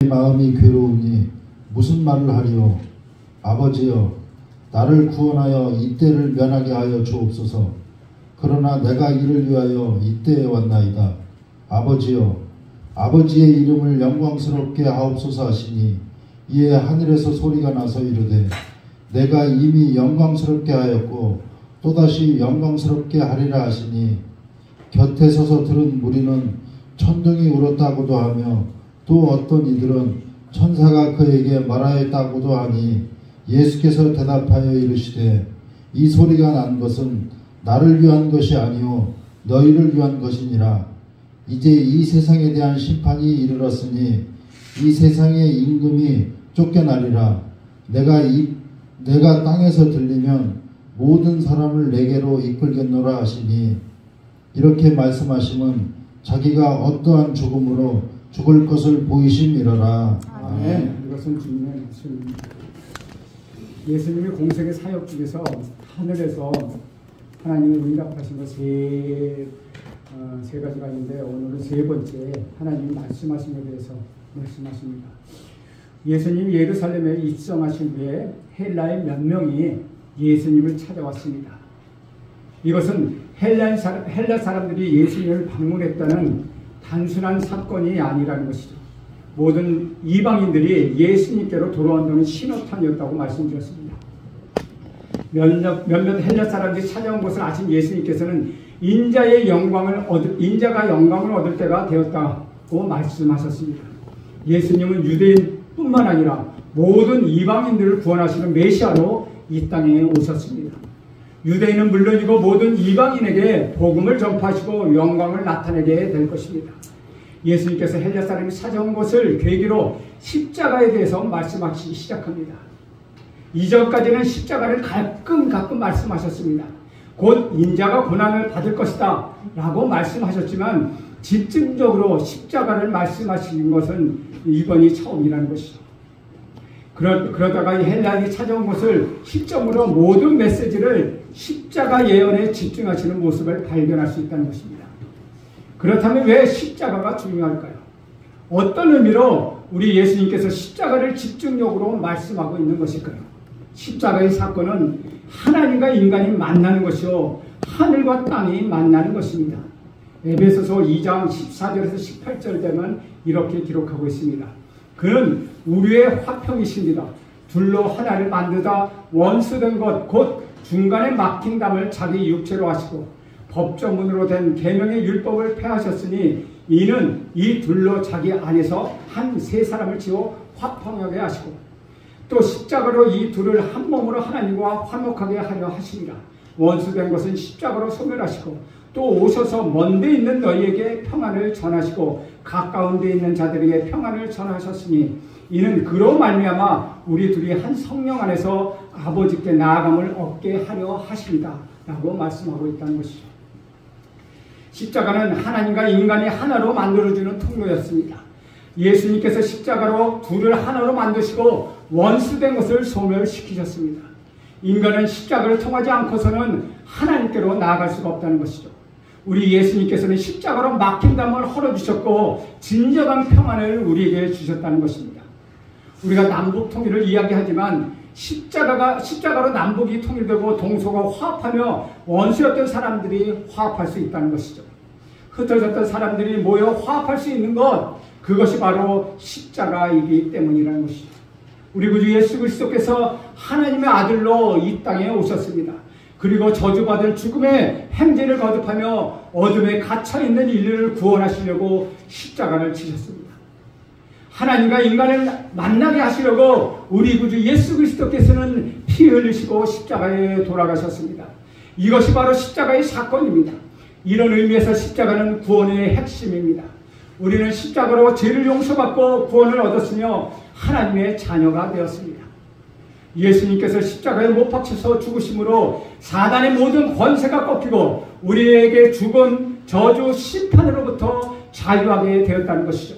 마음이 괴로우니 무슨 말을 하리요. 아버지여, 나를 구원하여 이때를 면하게 하여 주옵소서. 그러나 내가 이를 위하여 이때에 왔나이다. 아버지여, 아버지의 이름을 영광스럽게 하옵소서 하시니 이에 하늘에서 소리가 나서 이르되 내가 이미 영광스럽게 하였고 또다시 영광스럽게 하리라 하시니 곁에 서서 들은 무리는 천둥이 울었다고도 하며 또 어떤 이들은 천사가 그에게 말하였다고도 하니 예수께서 대답하여 이르시되 이 소리가 난 것은 나를 위한 것이 아니요 너희를 위한 것이니라. 이제 이 세상에 대한 심판이 이르렀으니 이 세상의 임금이 쫓겨나리라. 내가 땅에서 들리면 모든 사람을 내게로 이끌겠노라 하시니 이렇게 말씀하심은 자기가 어떠한 죽음으로 죽을 것을 보이심이러라. 아멘. 이것은 주님의 말씀입니다. 예수님의 공생의 사역 중에서 하늘에서 하나님의 응답하신 것 세 가지가 있는데 오늘은 세 번째 하나님이 말씀하신 것에 대해서 말씀하십니다. 예수님이 예루살렘에 입성하신 후에 헬라의 몇 명이 예수님을 찾아왔습니다. 이것은 헬라 사람들이 예수님을 방문했다는 단순한 사건이 아니라는 것이죠. 모든 이방인들이 예수님께로 돌아온다는 신호탄이었다고 말씀드렸습니다. 몇몇 헬라 사람들이 찾아온 것을 아신 예수님께서는 인자가 영광을 얻을 때가 되었다고 말씀하셨습니다. 예수님은 유대인뿐만 아니라 모든 이방인들을 구원하시는 메시아로 이 땅에 오셨습니다. 유대인은 물론이고 모든 이방인에게 복음을 전파하시고 영광을 나타내게 될 것입니다. 예수님께서 헬라 사람이 찾아온 것을 계기로 십자가에 대해서 말씀하시기 시작합니다. 이전까지는 십자가를 가끔 말씀하셨습니다. 곧 인자가 고난을 받을 것이다 라고 말씀하셨지만 집중적으로 십자가를 말씀하시는 것은 이번이 처음이라는 것이죠. 그러다가 이 헬라인이 찾아온 것을 시점으로 모든 메시지를 십자가 예언에 집중하시는 모습을 발견할 수 있다는 것입니다. 그렇다면 왜 십자가가 중요할까요? 어떤 의미로 우리 예수님께서 십자가를 집중적으로 말씀하고 있는 것일까요? 십자가의 사건은 하나님과 인간이 만나는 것이요 하늘과 땅이 만나는 것입니다. 에베소서 2장 14절에서 18절 되면 이렇게 기록하고 있습니다. 그는 우리의 화평이십니다. 둘로 하나를 만드다 원수된 것 곧 중간에 막힌 담을 자기 육체로 하시고 법조문으로 된 계명의 율법을 폐하셨으니 이는 이 둘로 자기 안에서 한 세 사람을 지어 화평하게 하시고 또 십자가로 이 둘을 한 몸으로 하나님과 화목하게 하려 하시니라. 원수된 것은 십자가로 소멸하시고 또 오셔서 먼 데 있는 너희에게 평안을 전하시고 가까운 데 있는 자들에게 평안을 전하셨으니 이는 그로 말미암아 우리 둘이 한 성령 안에서 아버지께 나아감을 얻게 하려 하십니다 라고 말씀하고 있다는 것이죠. 십자가는 하나님과 인간이 하나로 만들어주는 통로였습니다. 예수님께서 십자가로 둘을 하나로 만드시고 원수된 것을 소멸시키셨습니다. 인간은 십자가를 통하지 않고서는 하나님께로 나아갈 수가 없다는 것이죠. 우리 예수님께서는 십자가로 막힌 담을 헐어주셨고 진정한 평안을 우리에게 주셨다는 것입니다. 우리가 남북 통일을 이야기하지만 십자가로 남북이 통일되고 동서가 화합하며 원수였던 사람들이 화합할 수 있다는 것이죠. 흩어졌던 사람들이 모여 화합할 수 있는 것, 그것이 바로 십자가이기 때문이라는 것이죠. 우리 구주 예수 그리스도께서 하나님의 아들로 이 땅에 오셨습니다. 그리고 저주받은 죽음의 행진을 거듭하며 어둠에 갇혀있는 인류를 구원하시려고 십자가를 지셨습니다. 하나님과 인간을 만나게 하시려고 우리 구주 예수 그리스도께서는 피 흘리시고 십자가에 돌아가셨습니다. 이것이 바로 십자가의 사건입니다. 이런 의미에서 십자가는 구원의 핵심입니다. 우리는 십자가로 죄를 용서받고 구원을 얻었으며 하나님의 자녀가 되었습니다. 예수님께서 십자가에 못 박혀서 죽으심으로 사단의 모든 권세가 꺾이고 우리에게 죽은 저주 심판으로부터 자유하게 되었다는 것이죠.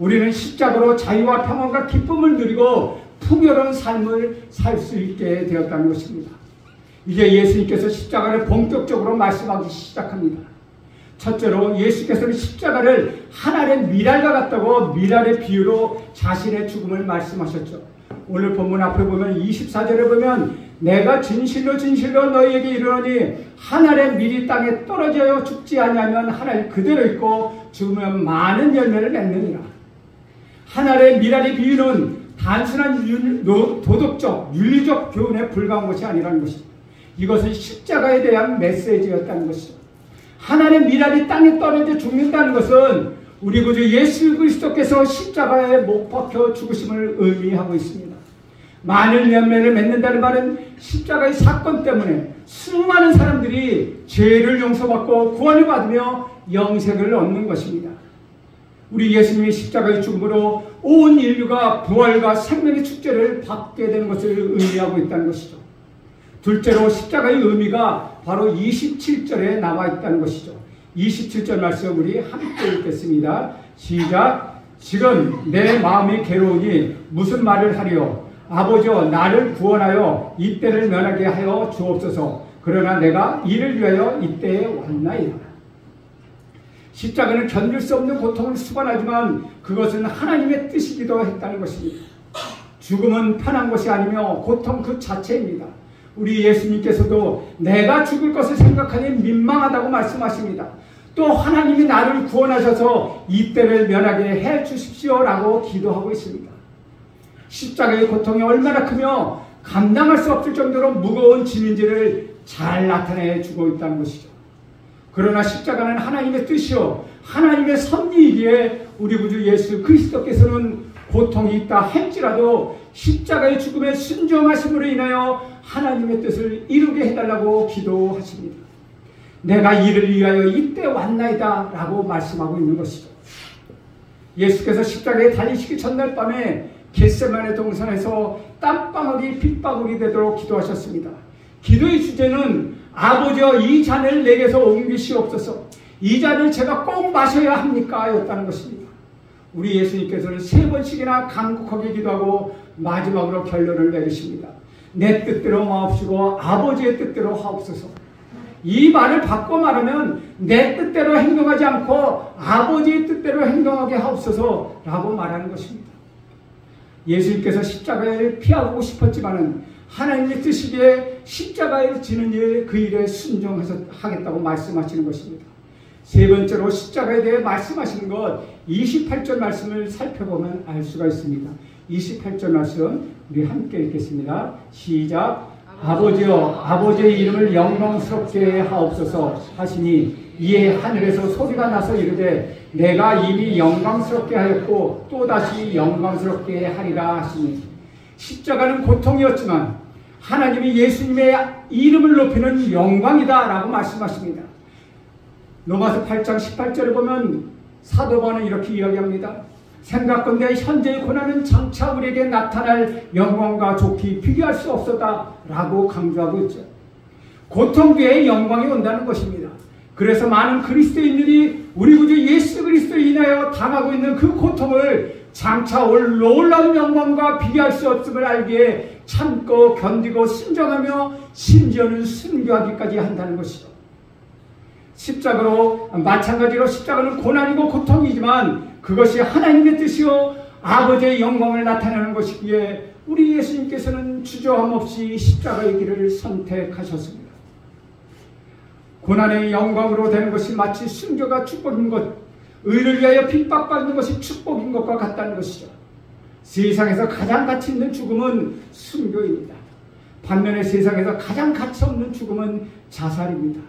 우리는 십자가로 자유와 평안과 기쁨을 누리고 풍요로운 삶을 살 수 있게 되었다는 것입니다. 이제 예수님께서 십자가를 본격적으로 말씀하기 시작합니다. 첫째로 예수께서는 십자가를 하나의 미랄과 같다고 미랄의 비유로 자신의 죽음을 말씀하셨죠. 오늘 본문 앞에 보면 24절에 보면 내가 진실로 진실로 너희에게 이르노니 한 알의 밀이 땅에 떨어져 죽지 아니하면 한 알 그대로 있고 죽으면 많은 열매를 맺느니라. 한 알의 밀알의 비유는 단순한 도덕적 윤리적 교훈에 불과한 것이 아니라는 것이죠. 이것은 십자가에 대한 메시지였다는 것이죠. 하나의 밀알이 땅에 떨어져 죽는다는 것은 우리 구주 예수 그리스도께서 십자가에 못 박혀 죽으심을 의미하고 있습니다. 많은 열매를 맺는다는 말은 십자가의 사건 때문에 수많은 사람들이 죄를 용서받고 구원을 받으며 영생을 얻는 것입니다. 우리 예수님의 십자가의 죽음으로 온 인류가 부활과 생명의 축제를 받게 되는 것을 의미하고 있다는 것이죠. 둘째로 십자가의 의미가 바로 27절에 나와 있다는 것이죠. 27절 말씀 우리 함께 읽겠습니다. 시작. 지금 내 마음이 괴로우니 무슨 말을 하리요. 아버지여 나를 구원하여 이때를 면하게 하여 주옵소서. 그러나 내가 이를 위하여 이때에 왔나이다. 십자가는 견딜 수 없는 고통을 수반하지만 그것은 하나님의 뜻이기도 했다는 것입니다. 죽음은 편한 것이 아니며 고통 그 자체입니다. 우리 예수님께서도 내가 죽을 것을 생각하니 민망하다고 말씀하십니다. 또 하나님이 나를 구원하셔서 이때를 면하게 해 주십시오라고 기도하고 있습니다. 십자가의 고통이 얼마나 크며 감당할 수 없을 정도로 무거운 짐인지를 잘 나타내 주고 있다는 것이죠. 그러나 십자가는 하나님의 뜻이요 하나님의 섭리이기에 우리 구주 예수 그리스도께서는 고통이 있다 할지라도 십자가의 죽음에 순종하심으로 인하여 하나님의 뜻을 이루게 해달라고 기도하십니다. 내가 이를 위하여 이때 왔나이다 라고 말씀하고 있는 것이죠. 예수께서 십자가에 달리시기 전날 밤에 겟세마네 동산에서 땀방울이 빗방울이 되도록 기도하셨습니다. 기도의 주제는 아버지여 이 잔을 내게서 옮기시옵소서. 이 잔을 제가 꼭 마셔야 합니까? 였다는 것입니다. 우리 예수님께서는 3번씩이나 간곡하게 기도하고 마지막으로 결론을 내리십니다. 내 뜻대로 마옵시고 아버지의 뜻대로 하옵소서. 이 말을 바꿔 말하면 내 뜻대로 행동하지 않고 아버지의 뜻대로 행동하게 하옵소서 라고 말하는 것입니다. 예수님께서 십자가를 피하고 싶었지만은 하나님의 뜻이기에 십자가에 지는 일 그 일에 순종하겠다고 말씀하시는 것입니다. 세 번째로 십자가에 대해 말씀하시는 것 28절 말씀을 살펴보면 알 수가 있습니다. 28절 말씀 우리 함께 읽겠습니다. 시작. 아버지여 아버지의 이름을 영광스럽게 하옵소서 하시니 이에 하늘에서 소리가 나서 이르되 내가 이미 영광스럽게 하였고 또다시 영광스럽게 하리라 하시니 십자가는 고통이었지만 하나님이 예수님의 이름을 높이는 영광이다 라고 말씀하십니다. 로마서 8장 18절에 보면 사도 바울은 이렇게 이야기합니다. 생각건대 현재의 고난은 장차 우리에게 나타날 영광과 좋게 비교할 수 없었다 라고 강조하고 있죠. 고통 뒤에 영광이 온다는 것입니다. 그래서 많은 그리스도인들이 우리 구주 예수 그리스도에 인하여 당하고 있는 그 고통을 장차 올 놀라운 영광과 비교할 수 없음을 알기에 참고 견디고 순종하며 심지어는 순교하기까지 한다는 것이죠. 십자가로 마찬가지로 십자가는 고난이고 고통이지만 그것이 하나님의 뜻이요 아버지의 영광을 나타내는 것이기에 우리 예수님께서는 주저함 없이 십자가의 길을 선택하셨습니다. 고난의 영광으로 되는 것이 마치 순교가 축복인 것, 의를 위하여 핍박받는 것이 축복인 것과 같다는 것이죠. 세상에서 가장 가치 있는 죽음은 순교입니다. 반면에 세상에서 가장 가치 없는 죽음은 자살입니다.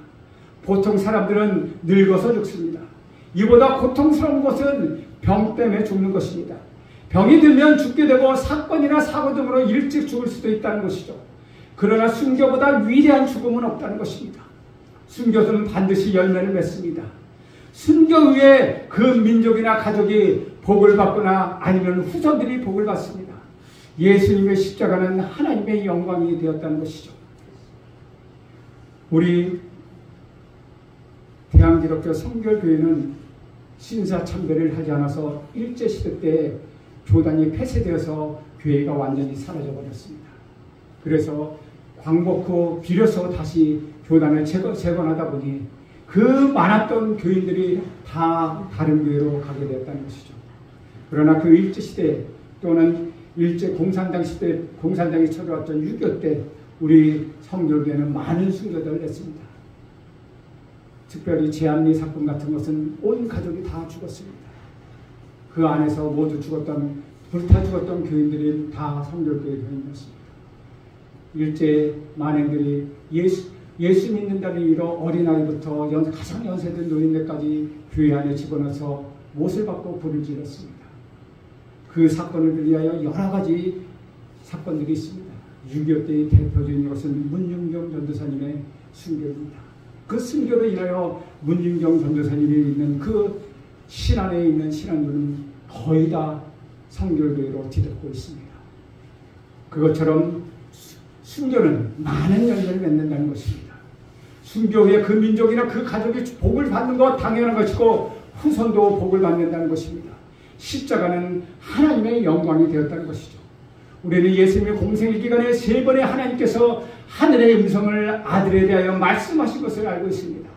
보통 사람들은 늙어서 죽습니다. 이보다 고통스러운 것은 병 때문에 죽는 것입니다. 병이 들면 죽게 되고 사건이나 사고 등으로 일찍 죽을 수도 있다는 것이죠. 그러나 순교보다 위대한 죽음은 없다는 것입니다. 순교는 반드시 열매를 맺습니다. 순교 후에 그 민족이나 가족이 복을 받거나 아니면 후손들이 복을 받습니다. 예수님의 십자가는 하나님의 영광이 되었다는 것이죠. 우리 대한기독교 성결교회는 신사참배를 하지 않아서 일제시대 때 교단이 폐쇄되어서 교회가 완전히 사라져버렸습니다. 그래서 광복 후 비로소 다시 교단을 재건하다 보니 그 많았던 교인들이 다 다른 교회로 가게 되었다는 것이죠. 그러나 그 일제시대 또는 일제 공산당 시대, 공산당이 쳐들어왔던 6.25 때 우리 성결교회는 많은 순교자를 냈습니다. 특별히 제한리 사건 같은 것은 온 가족이 다 죽었습니다. 그 안에서 모두 죽었던, 불타 죽었던 교인들이 다 성결교회 교인이었습니다. 일제 만행들이 예수 믿는다는 이유로 어린아이부터 가장 연세된 노인네까지 교회 안에 집어넣어서 못을 받고 불을 질렀습니다. 그 사건을 위하여 여러 가지 사건들이 있습니다. 6.25 때의 대표적인 것은 문윤경 전도사님의 순교입니다. 그 순교로 인하여 문윤경 전도사님이 있는 그 신안에 있는 신안교는 거의 다 성결교회로 뒤덮고 있습니다. 그것처럼 순교는 많은 연결을 맺는다는 것입니다. 순교의 그 민족이나 그 가족이 복을 받는 것 당연한 것이고 후손도 복을 받는다는 것입니다. 십자가는 하나님의 영광이 되었다는 것이죠. 우리는 예수님의 공생의 기간에 3번의 하나님께서 하늘의 음성을 아들에 대하여 말씀하신 것을 알고 있습니다.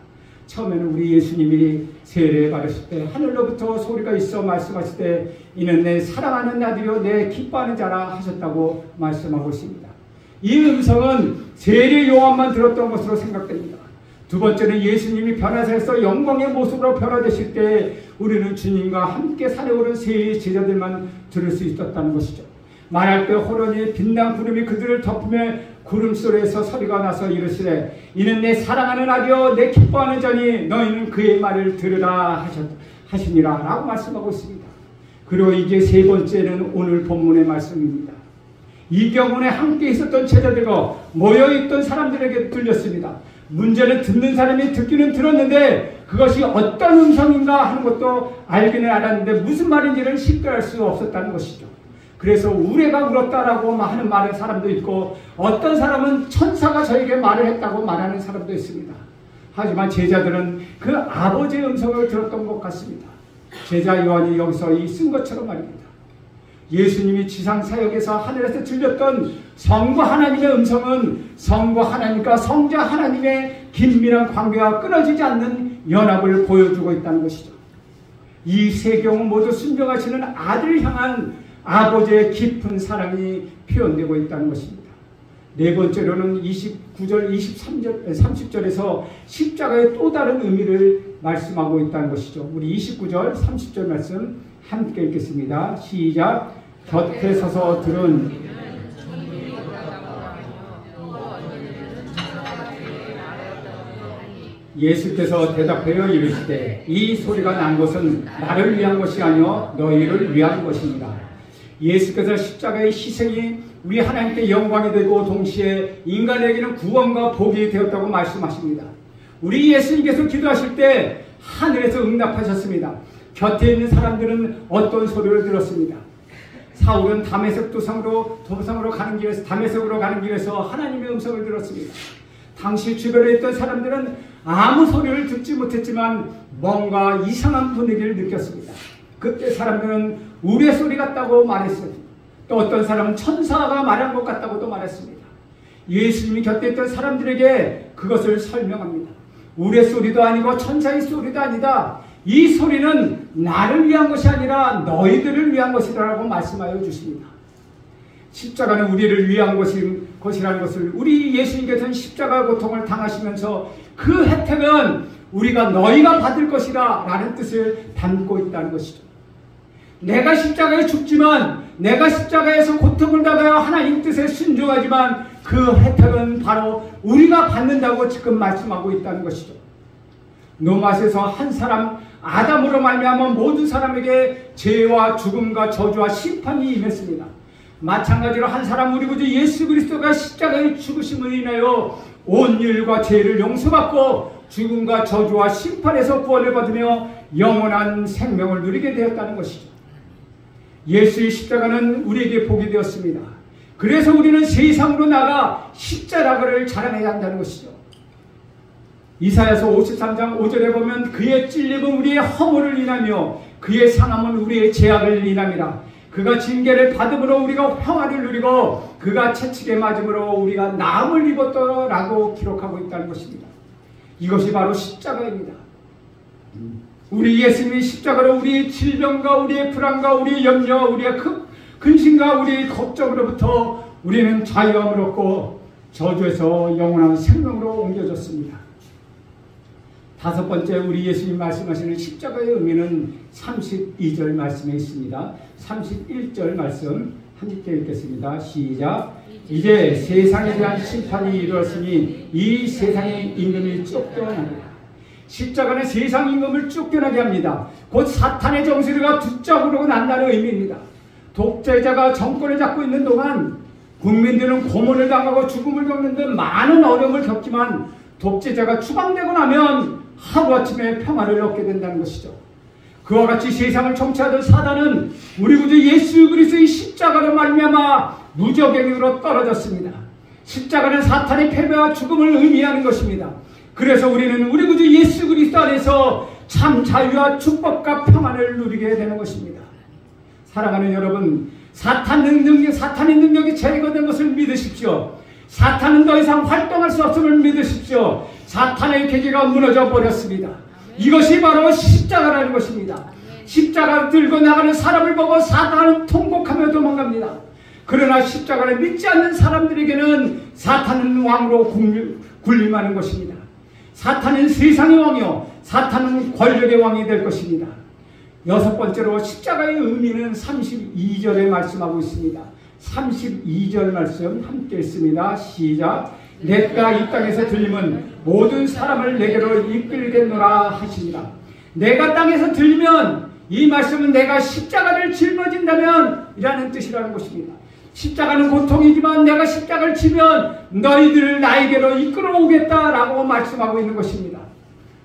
처음에는 우리 예수님이 세례 받으실 때 하늘로부터 소리가 있어 말씀하실 때 이는 내 사랑하는 아들이요 내 기뻐하는 자라 하셨다고 말씀하고 있습니다. 이 음성은 세례 요한만 들었던 것으로 생각됩니다. 두 번째는 예수님이 변화사에서 영광의 모습으로 변화되실 때 우리는 주님과 함께 산에 오른 세 제자들만 들을 수 있었다는 것이죠. 말할 때 호련히 빛난 구름이 그들을 덮으며 구름 소리에서 소리가 나서 이르시되 이는 내 사랑하는 아들이요 내 기뻐하는 자니 너희는 그의 말을 들으라 하시니라 라고 말씀하고 있습니다. 그리고 이제 세 번째는 오늘 본문의 말씀입니다. 이경원에 함께 있었던 제자들과 모여있던 사람들에게 들렸습니다. 문제는 듣는 사람이 듣기는 들었는데 그것이 어떤 음성인가 하는 것도 알기는 알았는데 무슨 말인지를 쉽게 알 수 없었다는 것이죠. 그래서 우레가 울었다라고 하는 말하는 사람도 있고 어떤 사람은 천사가 저에게 말을 했다고 말하는 사람도 있습니다. 하지만 제자들은 그 아버지의 음성을 들었던 것 같습니다. 제자 요한이 여기서 이 쓴 것처럼 말입니다. 예수님이 지상 사역에서 하늘에서 들렸던 성부 하나님의 음성은 성부 하나님과 성자 하나님의 긴밀한 관계와 끊어지지 않는 연합을 보여주고 있다는 것이죠. 이 세 경우 모두 순종하시는 아들을 향한 아버지의 깊은 사랑이 표현되고 있다는 것입니다. 네 번째로는 29절, 23절, 30절에서 십자가의 또 다른 의미를 말씀하고 있다는 것이죠. 우리 29절, 30절 말씀 함께 읽겠습니다. 시작. 곁에 서서 들은 예수께서 대답하여 이르시되 이 소리가 난 것은 나를 위한 것이 아니요 너희를 위한 것입니다. 예수께서 십자가의 희생이 우리 하나님께 영광이 되고 동시에 인간에게는 구원과 복이 되었다고 말씀하십니다. 우리 예수님께서 기도하실 때 하늘에서 응답하셨습니다. 곁에 있는 사람들은 어떤 소리를 들었습니다. 사울은 다메섹 도상으로 가는 길에서 다메섹으로 가는 길에서 하나님의 음성을 들었습니다. 당시 주변에 있던 사람들은 아무 소리를 듣지 못했지만 뭔가 이상한 분위기를 느꼈습니다. 그때 사람들은 우레 소리 같다고 말했습니다. 또 어떤 사람은 천사가 말한 것 같다고도 말했습니다. 예수님이 곁에 있던 사람들에게 그것을 설명합니다. 우레 소리도 아니고 천사의 소리도 아니다. 이 소리는 나를 위한 것이 아니라 너희들을 위한 것이라고 말씀하여 주십니다. 십자가는 우리를 위한 것이라는 것을 우리 예수님께서는 십자가 고통을 당하시면서 그 혜택은 우리가 너희가 받을 것이다 라는 뜻을 담고 있다는 것이죠. 내가 십자가에 죽지만 내가 십자가에서 고통을 당하여 하나님 뜻에 순종하지만 그 혜택은 바로 우리가 받는다고 지금 말씀하고 있다는 것이죠. 노맛에서 한 사람 아담으로 말미암아 모든 사람에게 죄와 죽음과 저주와 심판이 임했습니다. 마찬가지로 한 사람 우리 구주 예수 그리스도가 십자가에 죽으심을 인하여 온 일과 죄를 용서받고 죽음과 저주와 심판에서 구원을 받으며 영원한 생명을 누리게 되었다는 것이죠. 예수의 십자가는 우리에게 복이 되었습니다. 그래서 우리는 세상으로 나가 십자가를 자랑해야 한다는 것이죠. 이사야서 53장 5절에 보면 그의 찔림은 우리의 허물을 인하며 그의 상함은 우리의 죄악을 인함이라. 그가 징계를 받음으로 우리가 평화를 누리고 그가 채찍에 맞음으로 우리가 나음을 입었더라고 기록하고 있다는 것입니다. 이것이 바로 십자가입니다. 우리 예수님이 십자가로 우리의 질병과 우리의 불안과 우리의 염려, 우리의 근심과 우리의 걱정으로부터 우리는 자유함을 얻고 저주에서 영원한 생명으로 옮겨졌습니다. 다섯 번째, 우리 예수님 말씀하시는 십자가의 의미는 32절 말씀에 있습니다. 31절 말씀 함께 읽겠습니다. 시작. 이제 세상에 대한 심판이 이루어졌으니 이 세상의 임금이 쫓겨나리라. 십자가는 세상 임금을 쫓겨나게 합니다. 곧 사탄의 정수리가 붙잡으려고 난다는 의미입니다. 독재자가 정권을 잡고 있는 동안 국민들은 고문을 당하고 죽음을 겪는 등 많은 어려움을 겪지만 독재자가 추방되고 나면 하루아침에 평화를 얻게 된다는 것이죠. 그와 같이 세상을 통치하던 사단은 우리 구주 예수 그리스도의 십자가로 말미암아 무적행으로 떨어졌습니다. 십자가는 사탄의 패배와 죽음을 의미하는 것입니다. 그래서 우리는 우리 구주 예수 그리스도 안에서 참 자유와 축복과 평안을 누리게 되는 것입니다. 사랑하는 여러분, 사탄의 능력이 제거된 것을 믿으십시오. 사탄은 더 이상 활동할 수 없음을 믿으십시오. 사탄의 계기가 무너져 버렸습니다. 이것이 바로 십자가라는 것입니다. 십자가를 들고 나가는 사람을 보고 사탄은 통곡하며 도망갑니다. 그러나 십자가를 믿지 않는 사람들에게는 사탄은 왕으로 군림하는 것입니다. 사탄은 세상의 왕이요, 사탄은 권력의 왕이 될 것입니다. 여섯 번째로 십자가의 의미는 32절에 말씀하고 있습니다. 32절 말씀 함께 읽습니다. 시작. 내가 이 땅에서 들리면 모든 사람을 내게로 이끌겠노라 하시니라. 내가 땅에서 들리면, 이 말씀은 내가 십자가를 짊어진다면 이라는 뜻이라는 것입니다. 십자가는 고통이지만 내가 십자가를 지면 너희들을 나에게로 이끌어 오겠다라고 말씀하고 있는 것입니다.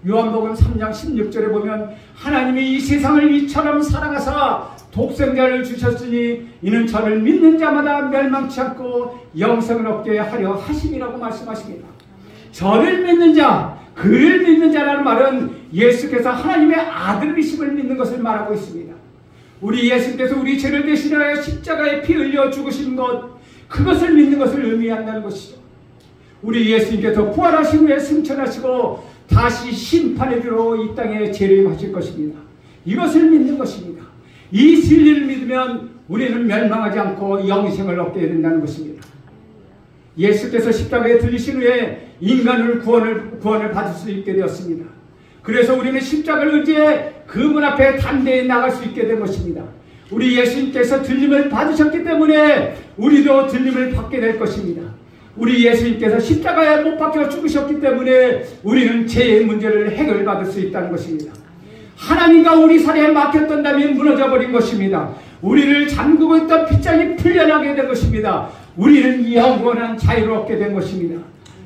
요한복음 3장 16절에 보면 하나님이 이 세상을 이처럼 사랑하사 독생자를 주셨으니 이는 저를 믿는 자마다 멸망치 않고 영생을 얻게 하려 하심이라고 말씀하십니다. 저를 믿는 자, 그를 믿는 자라는 말은 예수께서 하나님의 아들이심을 믿는 것을 말하고 있습니다. 우리 예수께서 우리 죄를 대신하여 십자가에 피 흘려 죽으신 것, 그것을 믿는 것을 의미한다는 것이죠. 우리 예수님께서 부활하신 후에 승천하시고 다시 심판의 뒤로 이 땅에 재림하실 것입니다. 이것을 믿는 것입니다. 이 진리를 믿으면 우리는 멸망하지 않고 영생을 얻게 된다는 것입니다. 예수께서 십자가에 들리신 후에 인간을 구원을 받을 수 있게 되었습니다. 그래서 우리는 십자가를 의지해 그 문 앞에 담대히 나갈 수 있게 된 것입니다. 우리 예수님께서 들림을 받으셨기 때문에 우리도 들림을 받게 될 것입니다. 우리 예수님께서 십자가에 못 박혀 죽으셨기 때문에 우리는 죄의 문제를 해결받을 수 있다는 것입니다. 하나님과 우리 사이에 막혔던 담이 무너져버린 것입니다. 우리를 잠그고 있던 빗장이 풀려나게 된 것입니다. 우리는 영원한 자유를 얻게 된 것입니다.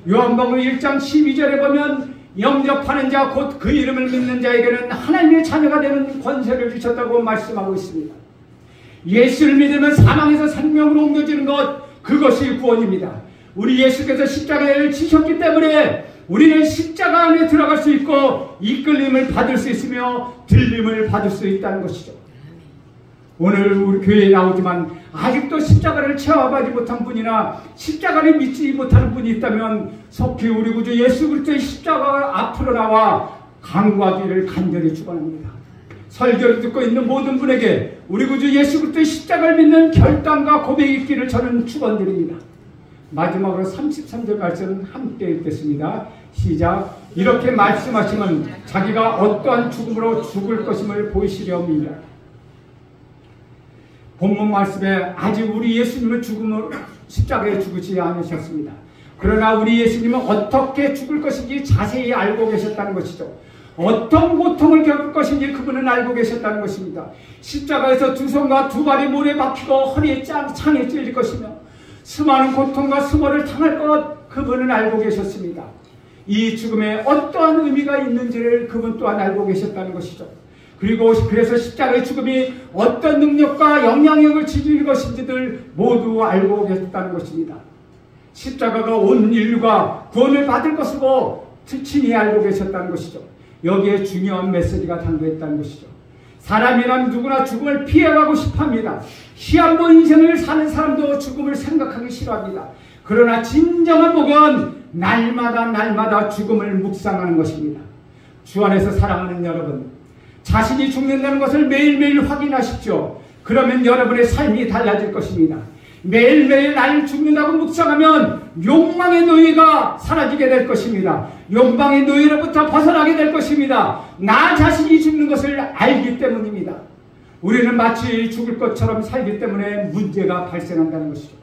요한복음 1장 12절에 보면 영접하는 자 곧 그 이름을 믿는 자에게는 하나님의 자녀가 되는 권세를 주셨다고 말씀하고 있습니다. 예수를 믿으면 사망에서 생명으로 옮겨지는 것, 그것이 구원입니다. 우리 예수께서 십자가를 지셨기 때문에 우리는 십자가 안에 들어갈 수 있고 이끌림을 받을 수 있으며 들림을 받을 수 있다는 것이죠. 오늘 우리 교회에 나오지만 아직도 십자가를 체험하지 못한 분이나 십자가를 믿지 못하는 분이 있다면 속히 우리 구주 예수 그리스도의 십자가 앞으로 나와 간구하기를 간절히 축원합니다. 설교를 듣고 있는 모든 분에게 우리 구주 예수 그리스도의 십자가를 믿는 결단과 고백이 있기를 저는 축원드립니다. 마지막으로 33절 말씀 함께 읽겠습니다. 시작. 이렇게 말씀하시면 자기가 어떠한 죽음으로 죽을 것임을 보이시려 합니다. 본문 말씀에 아직 우리 예수님은 죽음으로 십자가에 죽으지 않으셨습니다. 그러나 우리 예수님은 어떻게 죽을 것인지 자세히 알고 계셨다는 것이죠. 어떤 고통을 겪을 것인지 그분은 알고 계셨다는 것입니다. 십자가에서 두 손과 두 발이 못에 박히고 허리에 창에 찔릴 것이며 수많은 고통과 수모를 당할 것, 그분은 알고 계셨습니다. 이 죽음에 어떠한 의미가 있는지를 그분 또한 알고 계셨다는 것이죠. 그리고 그래서 십자가의 죽음이 어떤 능력과 영향력을 지질 것인지들 모두 알고 계셨다는 것입니다. 십자가가 온 인류가 구원을 받을 것이고 친히 알고 계셨다는 것이죠. 여기에 중요한 메시지가 담겨있다는 것이죠. 사람이란 누구나 죽음을 피해가고 싶어합니다. 시한부 인생을 사는 사람도 죽음을 생각하기 싫어합니다. 그러나 진정한 복은 날마다 죽음을 묵상하는 것입니다. 주 안에서 사랑하는 여러분, 자신이 죽는다는 것을 매일매일 확인하십시오. 그러면 여러분의 삶이 달라질 것입니다. 매일매일 나를 죽는다고 묵상하면 욕망의 노예가 사라지게 될 것입니다. 욕망의 노예로부터 벗어나게 될 것입니다. 나 자신이 죽는 것을 알기 때문입니다. 우리는 마치 죽을 것처럼 살기 때문에 문제가 발생한다는 것이죠.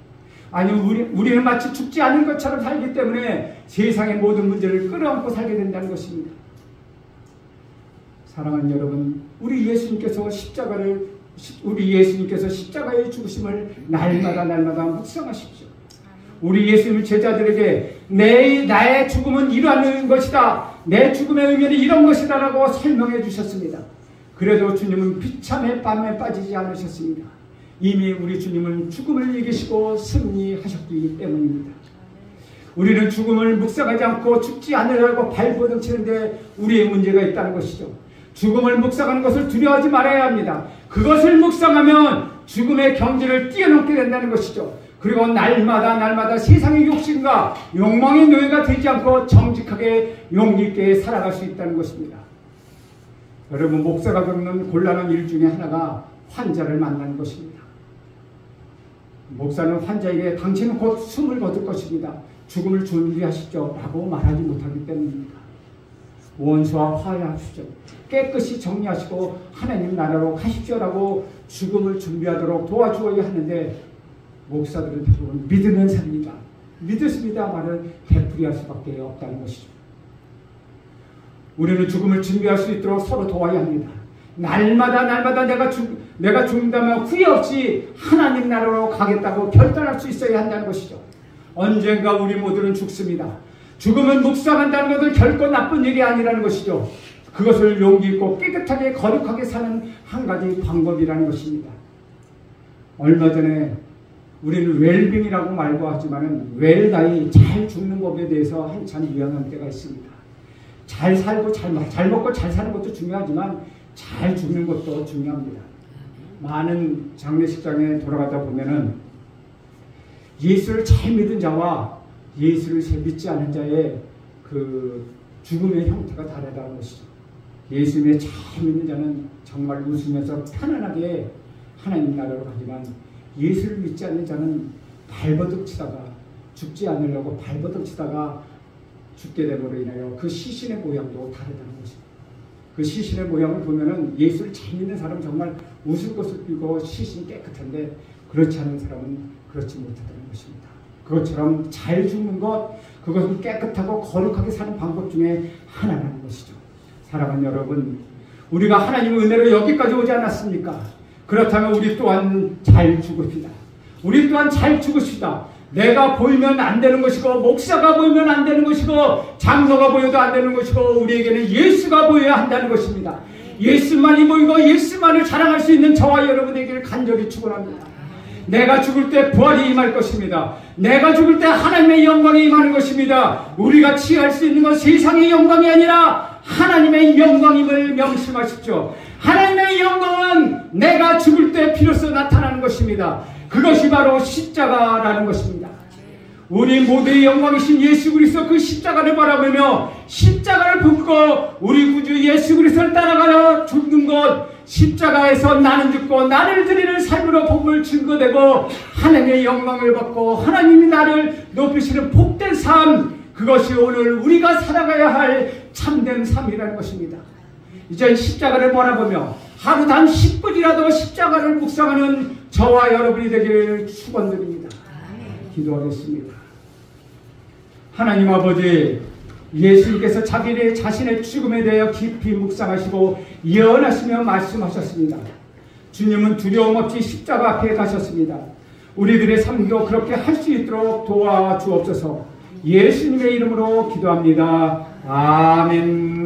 아니, 우리는 마치 죽지 않은 것처럼 살기 때문에 세상의 모든 문제를 끌어안고 살게 된다는 것입니다. 사랑하는 여러분, 우리 예수님께서 십자가의 죽으심을 날마다 묵상하십시오. 우리 예수님 제자들에게 나의 죽음은 이러한 것이다, 내 죽음의 의미는 이런 것이다 라고 설명해 주셨습니다. 그래도 주님은 비참의 밤에 빠지지 않으셨습니다. 이미 우리 주님은 죽음을 이기시고 승리하셨기 때문입니다. 우리는 죽음을 묵상하지 않고 죽지 않으려고 발버둥치는데 우리의 문제가 있다는 것이죠. 죽음을 묵상하는 것을 두려워하지 말아야 합니다. 그것을 묵상하면 죽음의 경지를 뛰어넘게 된다는 것이죠. 그리고 날마다 세상의 욕심과 욕망의 노예가 되지 않고 정직하게 용기 있게 살아갈 수 있다는 것입니다. 여러분, 목사가 겪는 곤란한 일 중에 하나가 환자를 만나는 것입니다. 목사는 환자에게 당신은 곧 숨을 거둘 것입니다, 죽음을 준비하시죠 라고 말하지 못하기 때문입니다. 원수와 화해하십시오, 깨끗이 정리하시고 하나님 나라로 가십시오라고 죽음을 준비하도록 도와주어야 하는데, 목사들은 대부분 믿으면 삽니다, 믿었습니다 말을 되풀이할 수밖에 없다는 것이죠. 우리는 죽음을 준비할 수 있도록 서로 도와야 합니다. 날마다 내가 죽는다면 후회 없이 하나님 나라로 가겠다고 결단할 수 있어야 한다는 것이죠. 언젠가 우리 모두는 죽습니다. 죽음을 묵상한다는 것은 결코 나쁜 일이 아니라는 것이죠. 그것을 용기 있고 깨끗하게 거룩하게 사는 한 가지 방법이라는 것입니다. 얼마 전에 우리는 웰빙이라고 말고 하지만 웰다이, 잘 죽는 법에 대해서 한참 유행할 때가 있습니다. 잘 살고 잘 먹고 잘 사는 것도 중요하지만 잘 죽는 것도 중요합니다. 많은 장례식장에 돌아가다 보면은 예수를 잘 믿은 자와 예수를 잘 믿지 않은 자의 그 죽음의 형태가 다르다는 것이죠. 예수님의 잘 믿는 자는 정말 웃으면서 편안하게 하나님 나라로 가지만, 예수를 믿지 않는 자는 발버둥치다가 죽지 않으려고 발버둥치다가 죽게 됨으로 인하여 그 시신의 모양도 다르다는 것입니다. 그 시신의 모양을 보면은 예수를 잘 믿는 사람은 정말 웃을 것을 띄고 시신이 깨끗한데, 그렇지 않은 사람은 그렇지 못하다는 것입니다. 그것처럼 잘 죽는 것, 그것은 깨끗하고 거룩하게 사는 방법 중에 하나라는 것이죠. 사랑하는 여러분, 우리가 하나님의 은혜로 여기까지 오지 않았습니까? 그렇다면 우리 또한 잘 죽읍시다. 우리 또한 잘 죽읍시다. 내가 보이면 안 되는 것이고, 목사가 보이면 안 되는 것이고, 장로가 보여도 안 되는 것이고, 우리에게는 예수가 보여야 한다는 것입니다. 예수만이 보이고 예수만을 자랑할 수 있는 저와 여러분에게 간절히 축원합니다. 내가 죽을 때 부활이 임할 것입니다. 내가 죽을 때 하나님의 영광이 임하는 것입니다. 우리가 취할 수 있는 건 세상의 영광이 아니라 하나님의 영광임을 명심하십시오. 하나님의 영광은 내가 죽을 때 비로소 나타나는 것입니다. 그것이 바로 십자가라는 것입니다. 우리 모두의 영광이신 예수 그리스도 그 십자가를 바라보며 십자가를 품고 우리 구주 예수 그리스도를 따라가려 죽는 것, 십자가에서 나는 죽고 나를 드리는 삶으로 복음을 증거되고 하나님의 영광을 받고 하나님이 나를 높이시는 복된 삶, 그것이 오늘 우리가 살아가야 할 참된 삶이라는 것입니다. 이제 십자가를 바라보며 하루 단 10분이라도 십자가를 묵상하는 저와 여러분이 되기를 축원드립니다. 기도하겠습니다. 하나님 아버지, 예수님께서 자신의 죽음에 대하여 깊이 묵상하시고 예언하시며 말씀하셨습니다. 주님은 두려움 없이 십자가 앞에 가셨습니다. 우리들의 삶도 그렇게 할 수 있도록 도와주옵소서. 예수님의 이름으로 기도합니다. 아멘.